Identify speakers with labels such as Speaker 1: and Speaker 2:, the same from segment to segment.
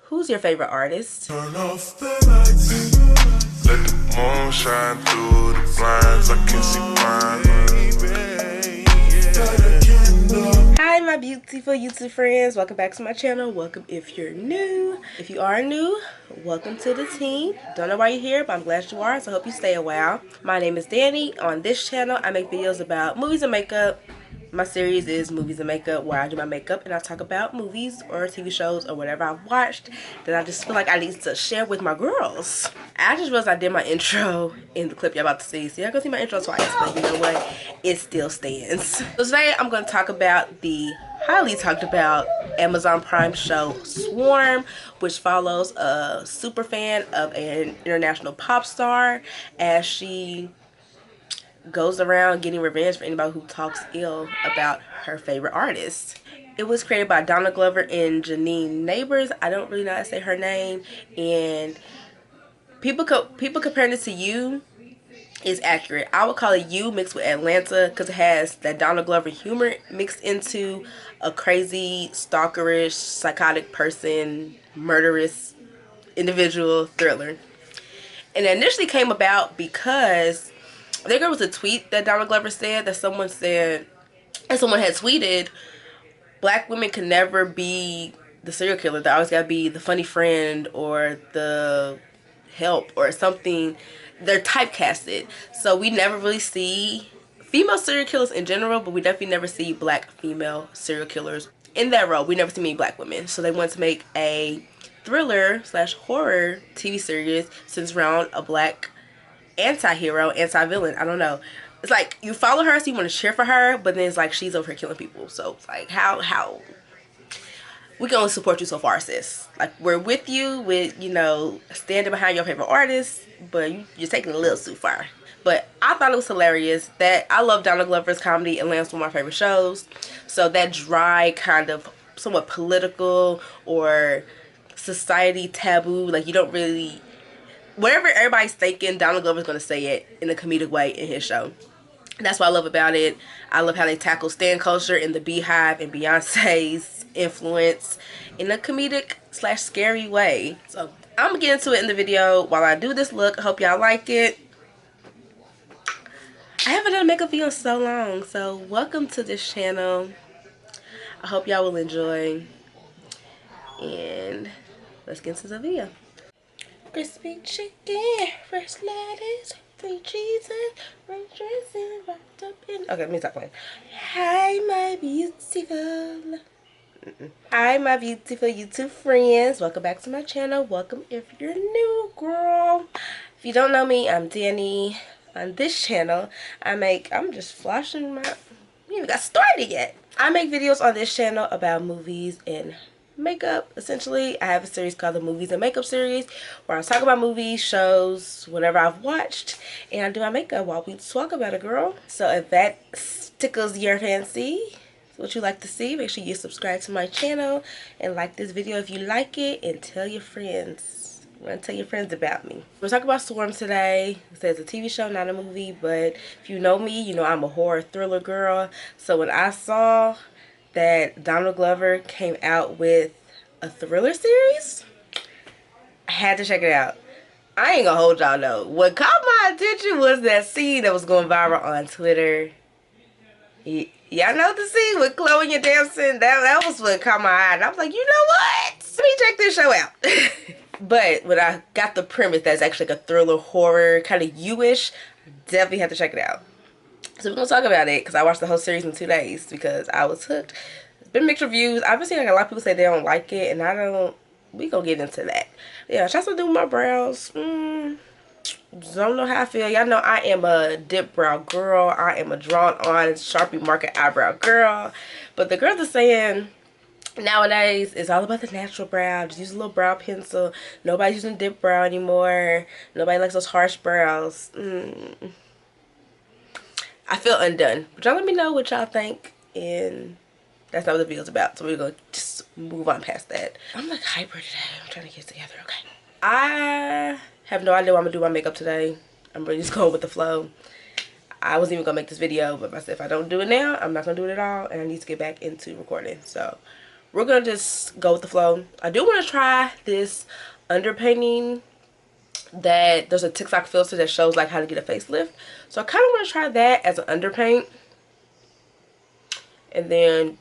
Speaker 1: Who's your favorite artist?
Speaker 2: Turn off the lights. Let the moon shine through the blinds. I can see mine.
Speaker 1: Hi my beautiful YouTube friends, welcome back to my channel. Welcome if you're new. If you are new, welcome to the team. Don't know why you're here, but I'm glad you are, so I hope you stay a while. My name is Danny. On this channel I make videos about movies and makeup. My series is movies and makeup, where I do my makeup and I talk about movies or TV shows or whatever I've watched that I just feel like I need to share with my girls. I just realized I did my intro in the clip you're about to see, so y'all gonna see my intro twice, but you know what, it still stands. So today I'm going to talk about the highly talked about Amazon Prime show Swarm, which follows a super fan of an international pop star as she goes around getting revenge for anybody who talks ill about her favorite artist. It was created by Donald Glover and Janine Neighbors. I don't really know how to say her name, and people comparing it to You is accurate. I would call it You mixed with Atlanta because it has that Donald Glover humor mixed into a crazy, stalkerish, psychotic person, murderous individual thriller. And it initially came about because I think there was a tweet that Donald Glover said that someone had tweeted, black women can never be the serial killer. They always gotta be the funny friend or the help or something. They're typecasted. So we never really see female serial killers in general, but we definitely never see black female serial killers in that role. We never see many black women. So they wanted to make a thriller / horror TV series centered around a black anti-hero, anti-villain. I don't know. It's like you follow her so you want to cheer for her, but then it's like she's over here killing people. So it's like how we can only support you so far, sis. Like, we're with you with, you know, standing behind your favorite artist, but you're taking it a little too far. But I thought it was hilarious. That I love Donald Glover's comedy. Atlanta's one of my favorite shows. So that dry kind of somewhat political or society taboo, like you don't really, whatever everybody's thinking, Donald Glover's going to say it in a comedic way in his show. That's what I love about it. I love how they tackle stan culture and the Beehive and Beyonce's influence in a comedic / scary way. So I'm going to get into it in the video while I do this look. I hope y'all like it. I haven't done a makeup video in so long, so welcome to this channel. I hope y'all will enjoy. And let's get into the video. Crispy chicken, fresh lettuce, free cheese, fresh dressing, wrapped up in. Okay, let me stop playing. Hi, my beautiful. Hi, my beautiful YouTube friends. Welcome back to my channel. Welcome if you're new, girl. If you don't know me, I'm Danny. On this channel, I'm just flashing my. We even got started yet. I make videos on this channel about movies and makeup. Essentially, I have a series called the Movies and Makeup series where I talk about movies, shows, whatever I've watched, and I do my makeup while we talk about it, girl. So if that tickles your fancy, what you like to see, make sure you subscribe to my channel and like this video if you like it, and tell your friends. You want to tell your friends about me. We're talking about Swarm today. It says a TV show, not a movie, but if you know me, you know I'm a horror thriller girl. So when I saw that Donald Glover came out with a thriller series, I had to check it out. I ain't gonna hold y'all though. What caught my attention was that scene that was going viral on Twitter. Y'all know the scene with Chloe and Damson? That was what caught my eye. And I was like, you know what? Let me check this show out. But when I got the premise that's actually like a thriller horror, kind of you-ish, definitely have to check it out. So we're going to talk about it because I watched the whole series in 2 days because I was hooked. It's been mixed reviews. I've been seeing like a lot of people say they don't like it, and I don't. We going to get into that. Yeah, should I do my brows? Don't know how I feel. Y'all know I am a dip brow girl. I am a drawn-on Sharpie marker eyebrow girl. But the girls are saying nowadays it's all about the natural brow. Just use a little brow pencil. Nobody's using dip brow anymore. Nobody likes those harsh brows. I feel undone. But y'all let me know what y'all think, and that's not what the video's about. So we're gonna just move on past that. I'm like hyper today. I'm trying to get it together. Okay. I have no idea what I'm gonna do my makeup today. I'm really just going with the flow. I wasn't even gonna make this video, but I said if I don't do it now, I'm not gonna do it at all, and I need to get back into recording. So we're gonna just go with the flow. I do want to try this underpainting that there's a TikTok filter that shows like how to get a facelift. So I kind of want to try that as an underpaint and then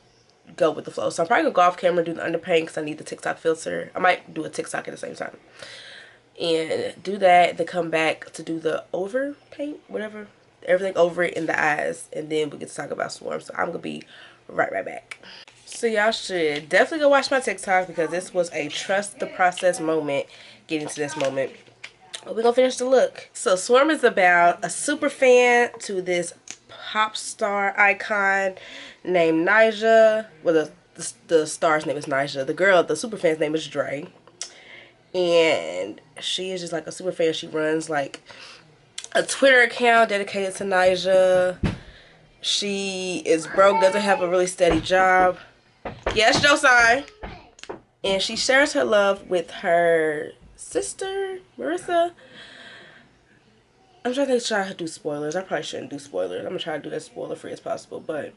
Speaker 1: go with the flow. So I'm probably gonna go off camera and do the underpaint because I need the TikTok filter. I might do a TikTok at the same time and do that, then come back to do the over paint, whatever, everything over it in the eyes, and then we get to talk about Swarm. So I'm gonna be right back. So y'all should definitely go watch my TikTok because this was a trust the process moment getting to this moment. But we're gonna finish the look. So Swarm is about a super fan to this pop star icon named Nyjah. Well, the star's name is Nyjah. The girl, the super fan's name is Dre. And she is just like a super fan. She runs like a Twitter account dedicated to Nyjah. She is broke, doesn't have a really steady job. Yes, Joe sign. And she shares her love with her sister, Marissa. I'm trying to do spoilers. I probably shouldn't do spoilers. I'm gonna try to do as spoiler free as possible. But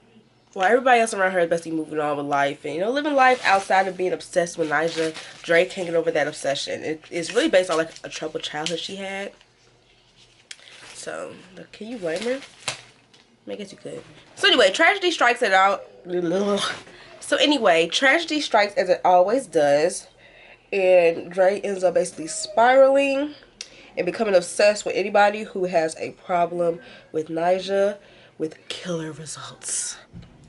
Speaker 1: while everybody else around her is basically moving on with life and, you know, living life outside of being obsessed with Nyjah, Dre can't get over that obsession. It's really based on like a troubled childhood she had. So can you blame her? I guess you could. So anyway, tragedy strikes as it always does. And Dre ends up basically spiraling and becoming obsessed with anybody who has a problem with Nyjah, with killer results.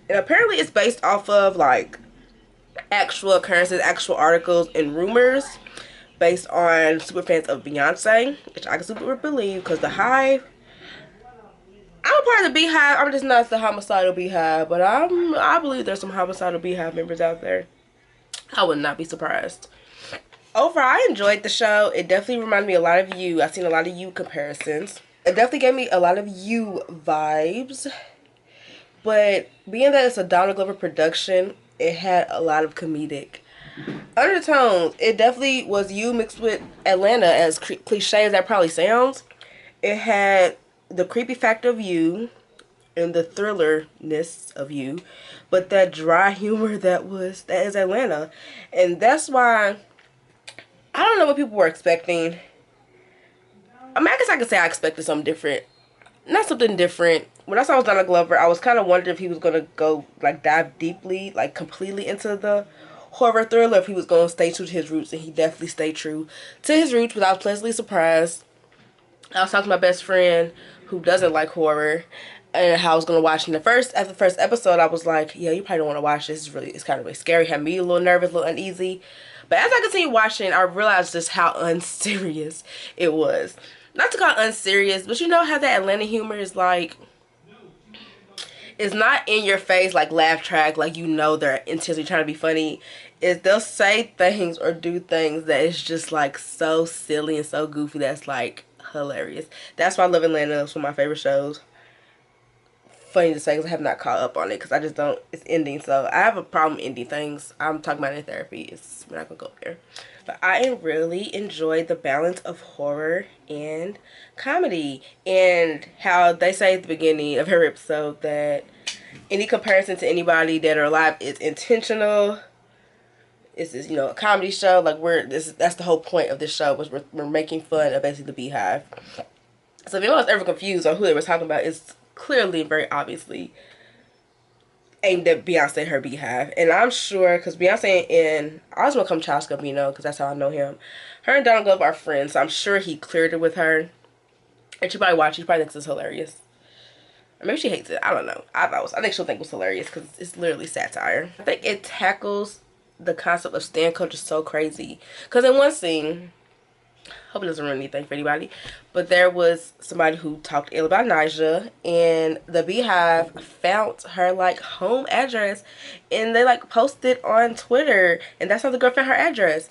Speaker 1: And apparently it's based off of like actual occurrences, actual articles, and rumors based on super fans of Beyonce, which I can super believe because the Hive, I'm a part of the Beehive. I'm just not the homicidal Beehive, but I believe there's some homicidal Beehive members out there. I would not be surprised. Overall, I enjoyed the show. It definitely reminded me a lot of You. I've seen a lot of You comparisons. It definitely gave me a lot of You vibes. But being that it's a Donald Glover production, it had a lot of comedic undertones. It definitely was You mixed with Atlanta, as cliche as that probably sounds. It had the creepy factor of You and the thrillerness of You, but that dry humor that is Atlanta. And that's why I don't know what people were expecting. I mean, I guess I could say I expected something different. Not something different. When I saw Donald Glover, I was kind of wondering if he was going to go, like, dive deeply, like, completely into the horror thriller, if he was going to stay true to his roots, and he definitely stayed true to his roots, but I was pleasantly surprised. I was talking to my best friend who doesn't like horror, and how I was going to watch in after the first episode, I was like, yeah, you probably don't want to watch this. It's kind of really scary. Had me a little nervous, a little uneasy. But as I continued watching, I realized just how unserious it was. Not to call it unserious, but you know how that Atlanta humor is like, it's not in your face like laugh track, like you know they're intentionally trying to be funny. They'll say things or do things that is just like so silly and so goofy that's like hilarious. That's why I love Atlanta. It's one of my favorite shows. Funny to say because I have not caught up on it because I just don't, it's ending, so I have a problem ending things. I'm talking about it in therapy. We're not gonna go there. But I really enjoyed the balance of horror and comedy, and how they say at the beginning of every episode that any comparison to anybody dead or alive is intentional. It's this, you know, a comedy show. Like that's the whole point of this show, was we're making fun of basically the Beehive. So if anyone was ever confused on who they were talking about, it's clearly and very obviously aimed at Beyonce and her Beehive. And I'm sure, because Beyonce and I always want to call him Childish Gambino because that's how I know him. Her and Donald Glover are friends, so I'm sure he cleared it with her. And she probably watched it. She probably thinks it's hilarious. Or maybe she hates it. I don't know. I think she'll think it was hilarious because it's literally satire. I think it tackles the concept of stan culture so crazy. Because in one scene, hope it doesn't ruin anything for anybody, but there was somebody who talked ill about Nyjah, and the Beehive found her like home address, and they like posted on Twitter, and that's how the girl found her address.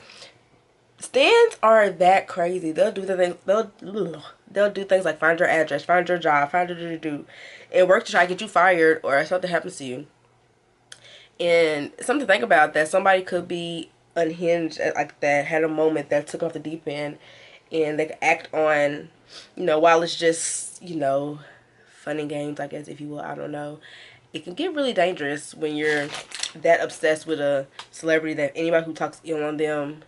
Speaker 1: Stans are that crazy. They'll do the things. They'll do things like find your address, find your job, find your do, and work to try to get you fired or something happens to you. And something to think about, that somebody could be unhinged like that, had a moment that took off the deep end, and they could act on, you know, while it's just, you know, fun and games, I guess, if you will, I don't know. It can get really dangerous when you're that obsessed with a celebrity that anybody who talks ill on them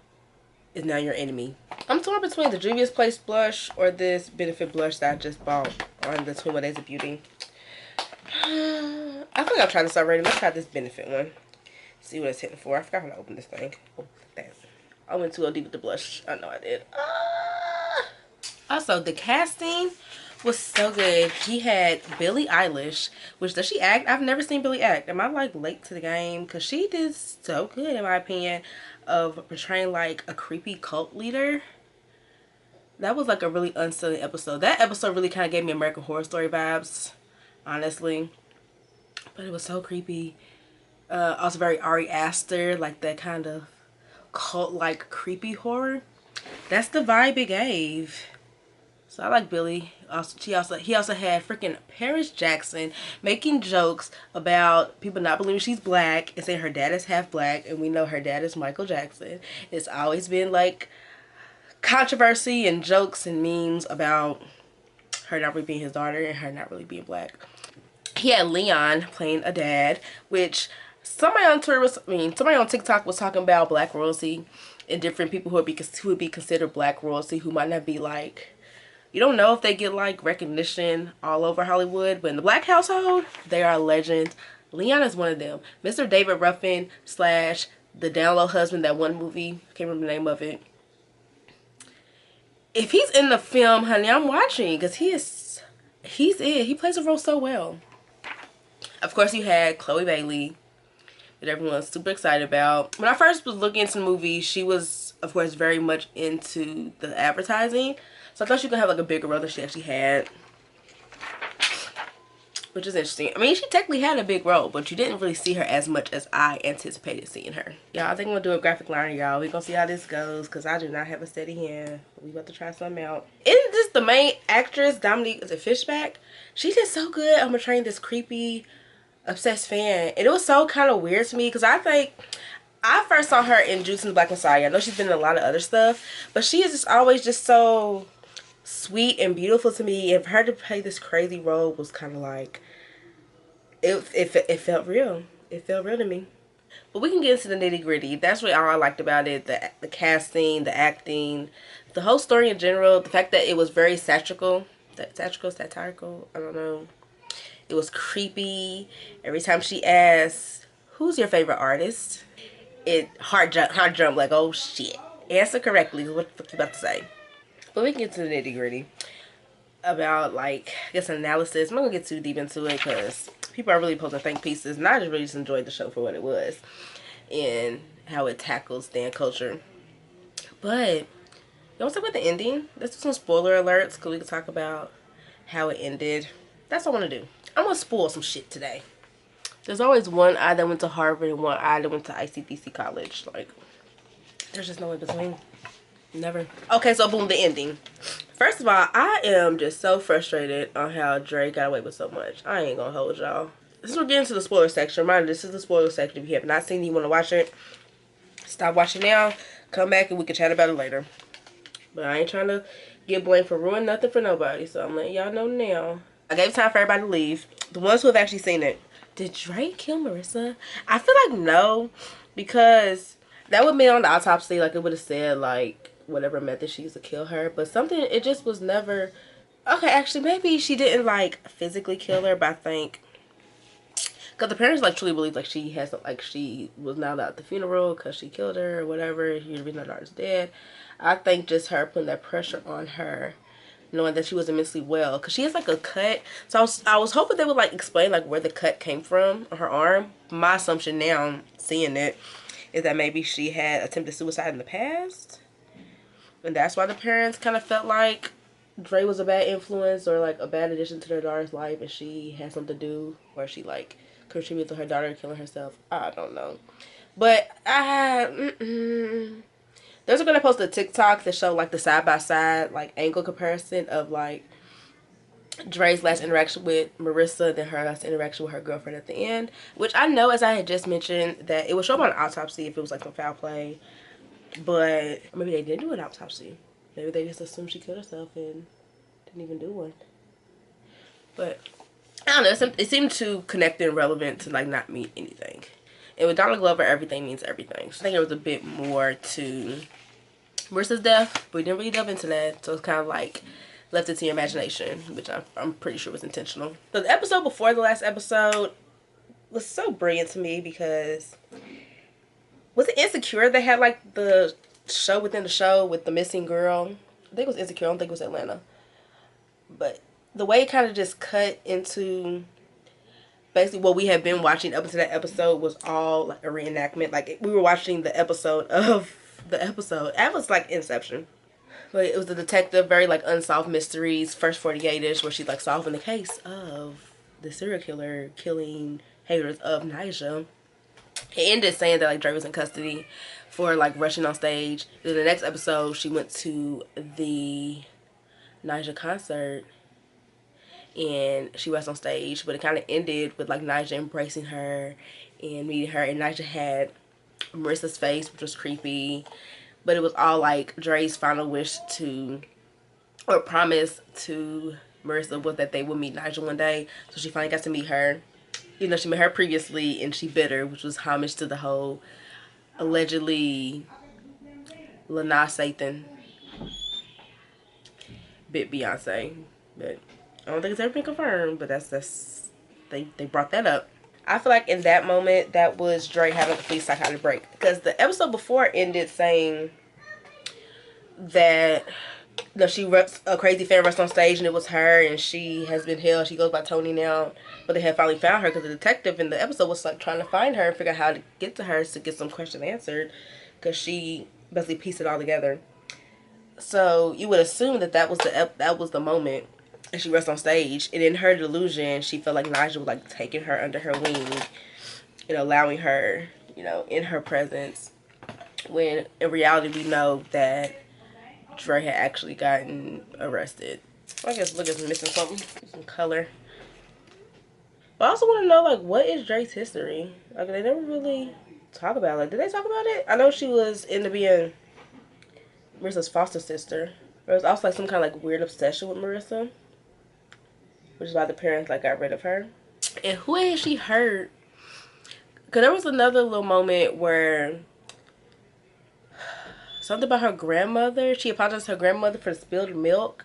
Speaker 1: is now your enemy. I'm torn between the Juvia's Place blush or this Benefit blush that I just bought on the 21 Days of Beauty. I feel like I've tried this already. Let's try this Benefit one. See what it's hitting for. I forgot how to open this thing. Oh, that. I went too deep with the blush. I know I did. Also, the casting was so good. He had Billie Eilish, which, does she act? I've never seen Billie act. Am I like late to the game? Because she did so good, in my opinion, of portraying like a creepy cult leader. That was like a really unsettling episode. That episode really kind of gave me American Horror Story vibes, honestly. But it was so creepy. Also very Ari Aster, like that kind of cult like creepy horror. That's the vibe it gave. So I like Billie. He also had freaking Paris Jackson making jokes about people not believing she's black and saying her dad is half black, and we know her dad is Michael Jackson. It's always been like controversy and jokes and memes about her not really being his daughter and her not really being black. He had Leon playing a dad, which somebody on TikTok was talking about black royalty and different people who would be considered black royalty who might not be like, you don't know if they get like recognition all over Hollywood, but in the black household, they are legends. Leon is one of them. Mr. David Ruffin / the download husband, that one movie, I can't remember the name of it. If he's in the film, honey, I'm watching, because he plays a role so well. Of course, you had Chloe Bailey, that everyone's super excited about. When I first was looking into the movie, she was, of course, very much into the advertising. So I thought she was going to have like a bigger role than she actually had. Which is interesting. I mean, she technically had a big role, but you didn't really see her as much as I anticipated seeing her. Y'all, I think I'm going to do a graphic liner, y'all. We're going to see how this goes, because I do not have a steady hand. We about to try something out. Isn't this the main actress, Dominique, is it Fishback? She did so good on portraying this creepy, obsessed fan. And it was so kind of weird to me, because I think I first saw her in Juice and the Black Messiah. I know she's been in a lot of other stuff, but she is just always just so sweet and beautiful to me, and for her to play this crazy role was kind of like, it felt real. It felt real to me. But we can get into the nitty gritty. That's really all I liked about it. The casting, the acting, the whole story in general, the fact that it was very satirical, I don't know. It was creepy. Every time she asked, who's your favorite artist? It heart jump like, oh shit. Answer correctly. What the fuck you about to say? But we can get to the nitty gritty about, like, I guess, analysis. I'm not gonna get too deep into it because people are really posting think pieces, and I just enjoyed the show for what it was and how it tackles stand culture. But you want to talk about the ending? Let's do some spoiler alerts because we can talk about how it ended. That's what I want to do. I'm gonna spoil some shit today. There's always one eye that went to Harvard and one eye that went to ICDC college. Like, there's just no in between. Never. Okay, so boom, the ending. First of all, I am just so frustrated on how Dre got away with so much. I ain't gonna hold y'all. This is we're getting to the spoiler section. Reminder, this is the spoiler section. If you have not seen it, you want to watch it, stop watching now. Come back and we can chat about it later. But I ain't trying to get blamed for ruining nothing for nobody. So I'm letting y'all know now. I gave time for everybody to leave. The ones who have actually seen it. Did Dre kill Marissa? I feel like no. Because that would have been on the autopsy. Like, it would have said, like, whatever method she used to kill her, but something, it just was never, okay, actually maybe she didn't like physically kill her, but I think because the parents like truly believe like she has, like, she was not at the funeral because she killed her or whatever, the reason her daughter's dead. I think just her putting that pressure on her, knowing that she wasn't mentally well, because she has like a cut, so I was hoping they would like explain like where the cut came from on her arm. My assumption now, seeing it, is that maybe she had attempted suicide in the past. And that's why the parents kind of felt like Dre was a bad influence or like a bad addition to their daughter's life, and she had something to do where she like contributed to her daughter killing herself. I don't know. But there's gonna post a TikTok that show like the side by side like angle comparison of like Dre's last interaction with Marissa, then her last interaction with her girlfriend at the end. Which I know, as I had just mentioned, that it would show up on an autopsy if it was like some foul play. But maybe they didn't do an autopsy. Maybe they just assumed she killed herself and didn't even do one. But I don't know. It seemed too connected and relevant to like not mean anything. And with Donald Glover, everything means everything. So I think there was a bit more to Marissa's death, but we didn't really delve into that. So it's kind of like left it to your imagination, which I'm pretty sure was intentional. So the episode before the last episode was so brilliant to me because was it Insecure that had like the show within the show with the missing girl? I think it was Insecure. I don't think it was Atlanta. But the way it kind of just cut into basically what we had been watching up until that episode was all like a reenactment. Like we were watching the episode of the episode. That was like Inception. But it was the detective, very like unsolved mysteries, first 48-ish, where she's like solving the case of the serial killer killing haters of Nyjah. It ended saying that like Dre was in custody for like rushing on stage. Then the next episode, she went to the Nyjah concert and she was on stage, but it kind of ended with like Nyjah embracing her and meeting her, and Nyjah had Marissa's face, which was creepy. But it was all like Dre's final wish to, or promise to Marissa, was that they would meet Nyjah one day. So she finally got to meet her. You know, she met her previously and she bit her, which was homage to the whole allegedly Lana Satan bit Beyonce. But I don't think it's ever been confirmed, but they brought that up. I feel like in that moment, that was Dre having a complete psychotic break. Because the episode before ended saying that, you know, a crazy fan rushed on stage and it was her and she has been held. She goes by Tony now. But they had finally found her because the detective in the episode was like trying to find her and figure out how to get to her to get some questions answered. Because she basically pieced it all together. So you would assume that that was the moment. And she rushed on stage, and in her delusion, she felt like Nyjah was like taking her under her wing and allowing her, you know, in her presence. When in reality, we know that Dre had actually gotten arrested. I guess look, it's missing something, some color. But I also want to know, like, what is Dre's history? Like, they never really talk about it. Like, did they talk about it? I know she was into being Marissa's foster sister. There was also like some kind of like weird obsession with Marissa, which is why the parents like got rid of her. And who had she hurt? Because there was another little moment where something about her grandmother. She apologized to her grandmother for the spilled milk.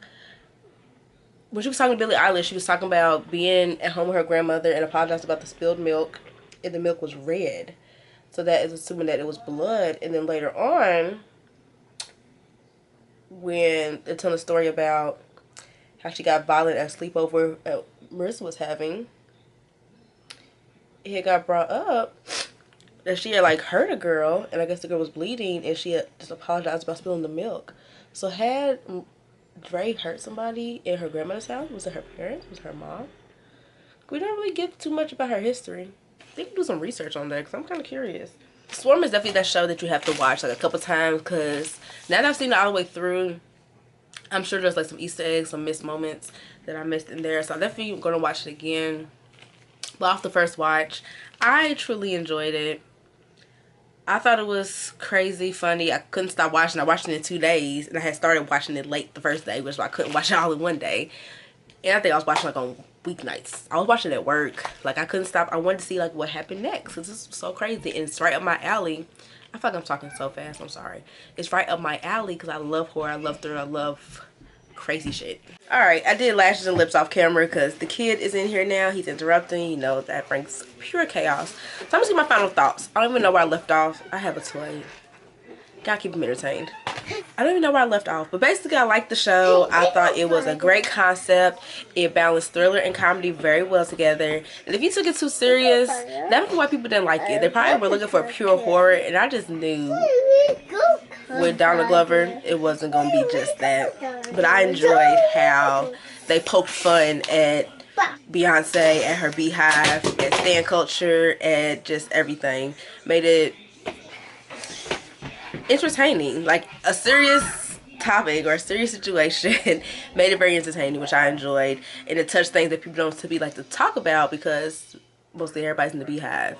Speaker 1: When she was talking to Billie Eilish, she was talking about being at home with her grandmother and apologized about the spilled milk. And the milk was red. So that is assuming that it was blood. And then later on, when they're telling a story about how she got violent at a sleepover Marissa was having, it got brought up that she had like hurt a girl, and I guess the girl was bleeding, and she had just apologized about spilling the milk. So had Dre hurt somebody in her grandmother's house? Was it her parents? Was it her mom? We don't really get too much about her history. I think we do some research on that because I'm kind of curious. Swarm is definitely that show that you have to watch like a couple times, because now that I've seen it all the way through, I'm sure there's like some Easter eggs, some missed moments that I missed in there. So I'm definitely going to watch it again. But off the first watch, I truly enjoyed it. I thought it was crazy funny. I couldn't stop watching. I watched it in 2 days, and I had started watching it late the first day, which is why I couldn't watch it all in one day. And I think I was watching like on weeknights. I was watching it at work. Like I couldn't stop. I wanted to see like what happened next, because this was so crazy, and it's right up my alley. I feel like I'm talking so fast. I'm sorry. It's right up my alley because I love horror. I love thriller. I love crazy shit. Alright, I did lashes and lips off camera because the kid is in here now. He's interrupting. You know, that brings pure chaos. So I'm going to see my final thoughts. I don't even know where I left off. I have a toy. Gotta keep him entertained. I don't even know where I left off. But basically, I liked the show. I thought it was a great concept. It balanced thriller and comedy very well together. And if you took it too serious, that's why people didn't like it. They probably were looking for pure horror. And I just knew with Donald Glover, it wasn't going to be just that. But I enjoyed how they poked fun at Beyonce, at her beehive, at stan culture, at just everything. Made it entertaining. Like a serious topic or a serious situation made it very entertaining, which I enjoyed. And it touched things that people don't typically like to talk about because mostly everybody's in the beehive.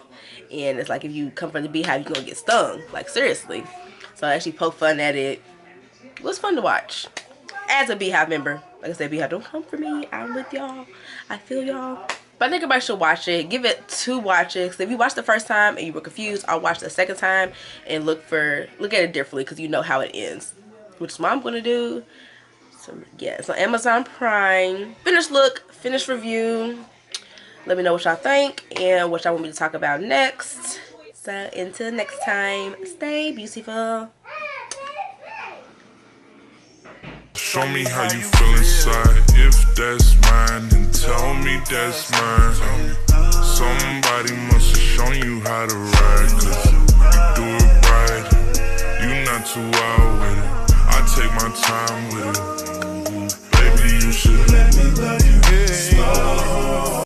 Speaker 1: And it's like if you come from the beehive, you're going to get stung. Like seriously. So I actually poked fun at it. It was fun to watch. As a beehive member. Like I said, beehive, don't come for me. I'm with y'all. I feel y'all. But I think everybody should watch it. Give it 2 watches. If you watch the first time and you were confused, I'll watch the second time and look at it differently because you know how it ends, which is what I'm gonna do. So yeah, it's on Amazon Prime. Finished look, finished review. Let me know what y'all think and what y'all want me to talk about next. So until next time, stay beautiful.
Speaker 2: Show me how you feel inside. If that's mine, then tell me that's mine. Somebody must have shown you how to ride, 'cause you do it right. You not too wild with it. I take my time with it.